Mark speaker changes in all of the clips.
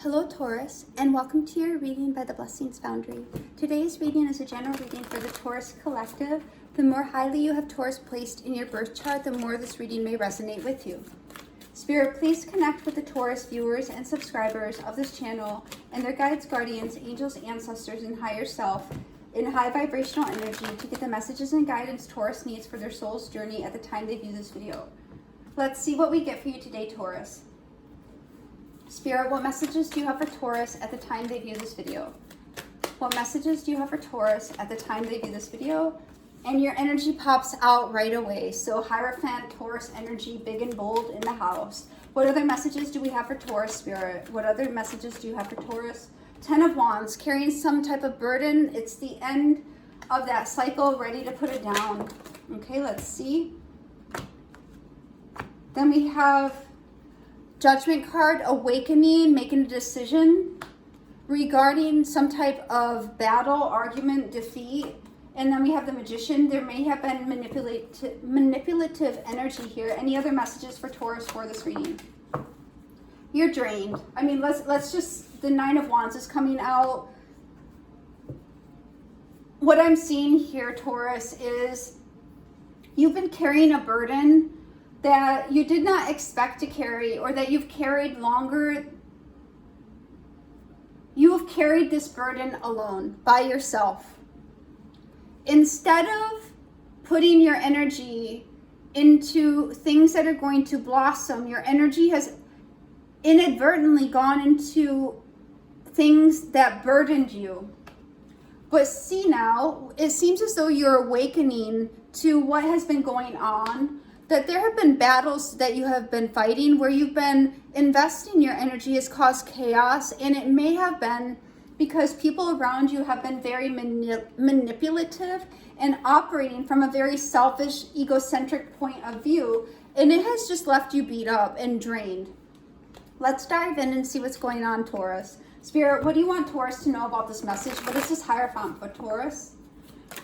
Speaker 1: Hello Taurus, and welcome to your reading by the Blessings Foundry. Today's reading is a general reading for the Taurus collective. The more highly you have Taurus placed in your birth chart, the more this reading may resonate with you. Spirit, please connect with the Taurus viewers and subscribers of this channel and their guides, guardians, angels, ancestors, and higher self in high vibrational energy to get the messages and guidance Taurus needs for their soul's journey at the time they view this video. Let's see what we get for you today, Taurus. Spirit, what messages do you have for Taurus at the time they view this video? What messages do you have for Taurus at the time they view this video? And your energy pops out right away. So Hierophant, Taurus energy, big and bold in the house. What other messages do we have for Taurus, Spirit? What other messages do you have for Taurus? Ten of Wands, carrying some type of burden. It's the end of that cycle, ready to put it down. Okay, let's see. Then we have Judgment card, awakening, making a decision regarding some type of battle, argument, defeat. And then we have the Magician. There may have been manipulative energy here. Any other messages for Taurus for this reading? You're drained. I mean, let's just, the Nine of Wands is coming out. What I'm seeing here, Taurus, is you've been carrying a burden that you did not expect to carry, or that you've carried longer. You have carried this burden alone, by yourself. Instead of putting your energy into things that are going to blossom, your energy has inadvertently gone into things that burdened you. But see now, it seems as though you're awakening to what has been going on, that there have been battles that you have been fighting where you've been investing your energy has caused chaos, and it may have been because people around you have been very manipulative and operating from a very selfish, egocentric point of view, and it has just left you beat up and drained. Let's dive in and see what's going on, Taurus. Spirit, what do you want Taurus to know about this message? What is this Hierophant for Taurus?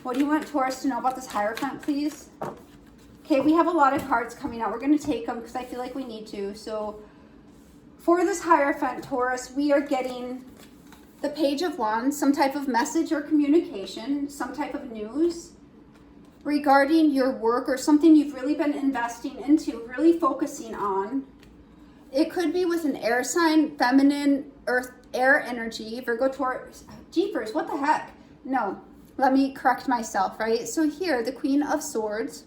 Speaker 1: What do you want Taurus to know about this Hierophant, please? Okay, we have a lot of cards coming out. We're going to take them because I feel like we need to. So for this Hierophant, Taurus, we are getting the Page of Wands, some type of message or communication, some type of news regarding your work or something you've really been investing into, really focusing on. It could be with an air sign, feminine, earth, air energy, Virgo, Taurus. Jeepers, what the heck? No, let me correct myself, right? So here, the Queen of Swords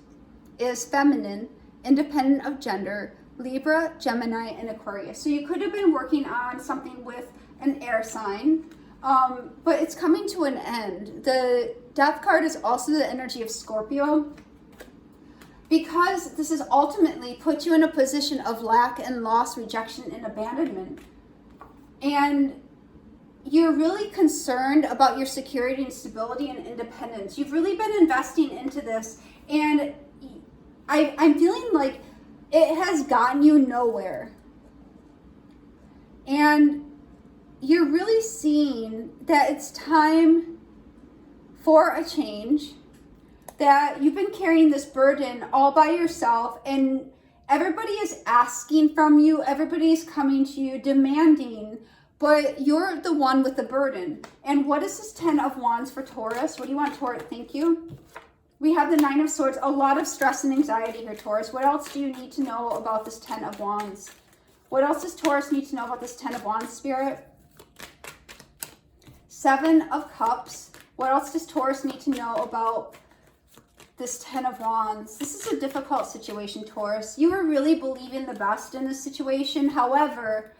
Speaker 1: is feminine, independent of gender, Libra, Gemini, and Aquarius. So you could have been working on something with an air sign, but it's coming to an end. The Death card is also the energy of Scorpio, because this has ultimately put you in a position of lack and loss, rejection, and abandonment. And you're really concerned about your security and stability and independence. You've really been investing into this, and I'm feeling like it has gotten you nowhere. And you're really seeing that it's time for a change, that you've been carrying this burden all by yourself, and everybody is asking from you, everybody's coming to you, demanding, but you're the one with the burden. And what is this Ten of Wands for Taurus? What do you want, Taurus? Thank you. We have the Nine of Swords, a lot of stress and anxiety here, Taurus. What else do you need to know about this Ten of Wands? What else does Taurus need to know about this Ten of Wands, Spirit? Seven of Cups. What else does Taurus need to know about this Ten of Wands? This is a difficult situation, Taurus. You were really believing the best in this situation. However,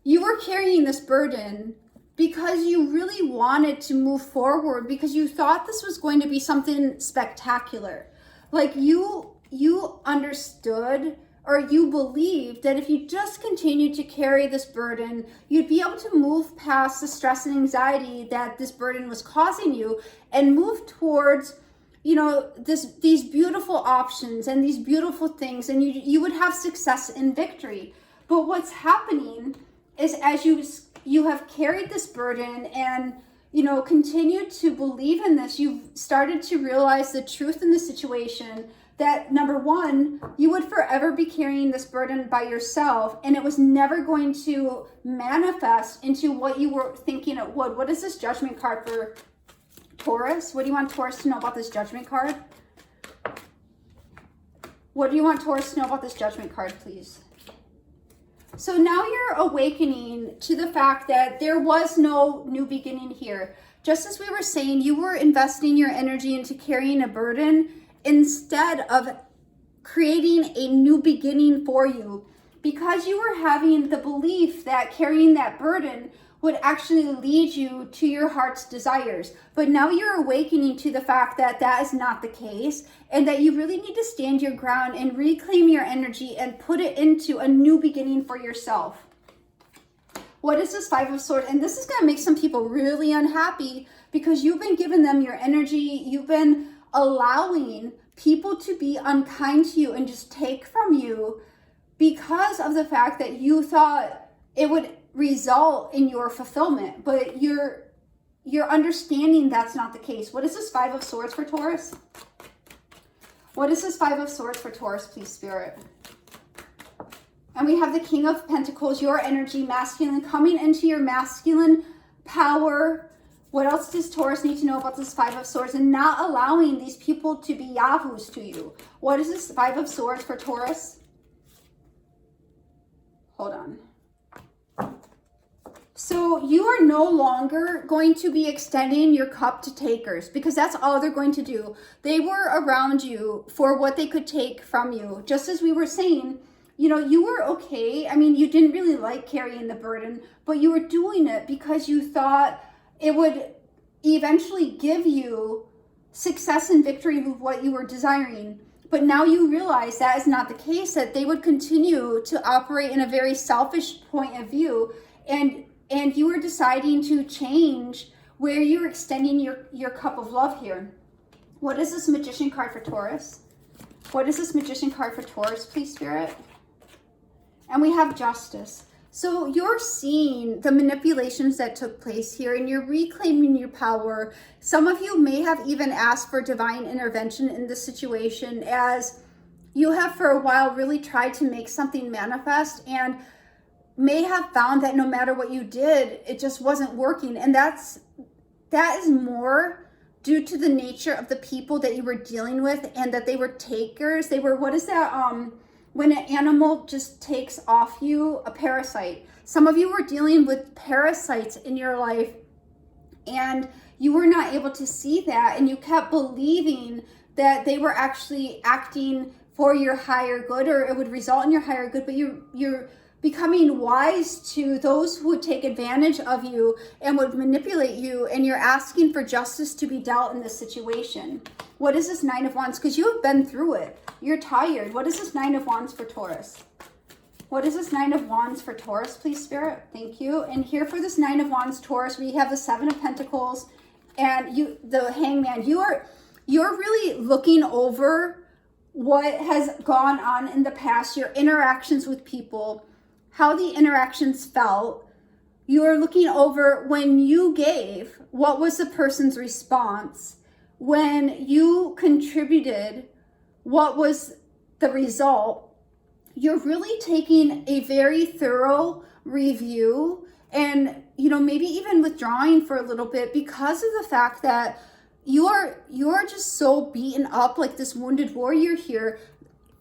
Speaker 1: you were carrying this burden because you really wanted to move forward, because you thought this was going to be something spectacular. Like you understood, or you believed that if you just continued to carry this burden, you'd be able to move past the stress and anxiety that this burden was causing you and move towards, you know, these beautiful options and these beautiful things, and you would have success and victory. But what's happening is, as you have carried this burden and, you know, continued to believe in this, you've started to realize the truth in the situation, that number one, you would forever be carrying this burden by yourself, and it was never going to manifest into what you were thinking it would. What is this Judgment card for Taurus? What do you want Taurus to know about this Judgment card? What do you want Taurus to know about this Judgment card, please? So now you're awakening to the fact that there was no new beginning here. Just as we were saying, you were investing your energy into carrying a burden instead of creating a new beginning for you, because you were having the belief that carrying that burden would actually lead you to your heart's desires. But now you're awakening to the fact that that is not the case, and that you really need to stand your ground and reclaim your energy and put it into a new beginning for yourself. What is this Five of Swords? And this is going to make some people really unhappy, because you've been giving them your energy. You've been allowing people to be unkind to you and just take from you because of the fact that you thought it would result in your fulfillment, but you're understanding that's not the case. What is this Five of Swords for Taurus? What is this Five of Swords for Taurus, please, Spirit? And we have the King of Pentacles, your energy, masculine, coming into your masculine power. What else does Taurus need to know about this Five of Swords, and not allowing these people to be yahoos to you? What is this Five of Swords for Taurus? Hold on. So you are no longer going to be extending your cup to takers, because that's all they're going to do. They were around you for what they could take from you. Just as we were saying, you know, you were okay. I mean, you didn't really like carrying the burden, but you were doing it because you thought it would eventually give you success and victory with what you were desiring. But now you realize that is not the case, that they would continue to operate in a very selfish point of view. And you are deciding to change where you're extending your cup of love here. What is this Magician card for Taurus? What is this Magician card for Taurus, please, Spirit? And we have Justice. So you're seeing the manipulations that took place here, and you're reclaiming your power. Some of you may have even asked for divine intervention in this situation, as you have for a while really tried to make something manifest, and may have found that no matter what you did, it just wasn't working. And that is more due to the nature of the people that you were dealing with, and that they were takers. They were, what is that, when an animal just takes off you, a parasite. Some of you were dealing with parasites in your life, and you were not able to see that, and you kept believing that they were actually acting for your higher good, or it would result in your higher good. But you're becoming wise to those who would take advantage of you and would manipulate you, and you're asking for justice to be dealt in this situation. What is this Nine of Wands? Because you have been through it. You're tired. What is this Nine of Wands for Taurus? What is this Nine of Wands for Taurus, please, Spirit? Thank you. And here for this Nine of Wands, Taurus, we have the Seven of Pentacles and the Hangman. You're really looking over what has gone on in the past, your interactions with people, how the interactions felt. You are looking over when you gave, what was the person's response? When you contributed, what was the result? You're really taking a very thorough review, and, you know, maybe even withdrawing for a little bit, because of the fact that you are just so beaten up, like this wounded warrior here.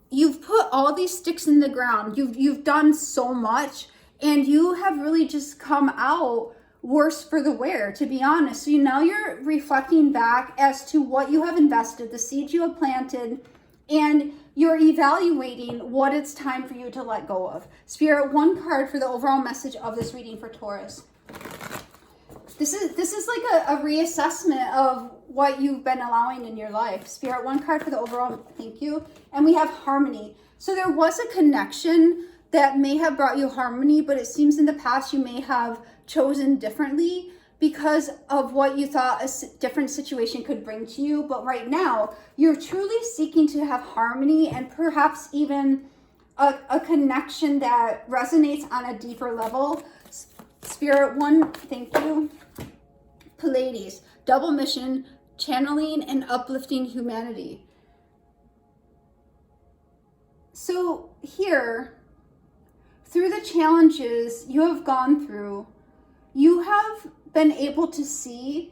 Speaker 1: You've put all these sticks in the ground. You've done so much, and you have really just come out worse for the wear, to be honest. So now you're reflecting back as to what you have invested, the seeds you have planted, and you're evaluating what it's time for you to let go of. Spirit, one card for the overall message of this reading for Taurus. This is like a reassessment of what you've been allowing in your life. Spirit, one card for the overall. Thank you. And we have harmony. So there was a connection that may have brought you harmony, but it seems in the past you may have chosen differently because of what you thought a different situation could bring to you. But right now, you're truly seeking to have harmony, and perhaps even a connection that resonates on a deeper level. Spirit, one, thank you. Pleiades, double mission, channeling and uplifting humanity. So here, through the challenges you have gone through, you have been able to see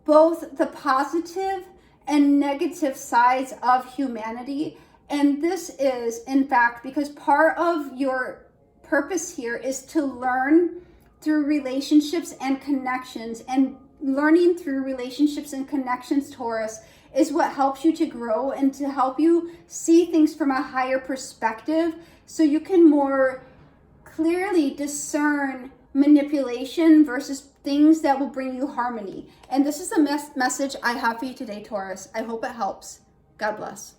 Speaker 1: both the positive and negative sides of humanity. And this is, in fact, because part of your purpose here is to learn through relationships and connections. And learning through relationships and connections, Taurus, is what helps you to grow and to help you see things from a higher perspective, so you can more clearly discern manipulation versus things that will bring you harmony. And this is the message I have for you today, Taurus. I hope it helps. God bless.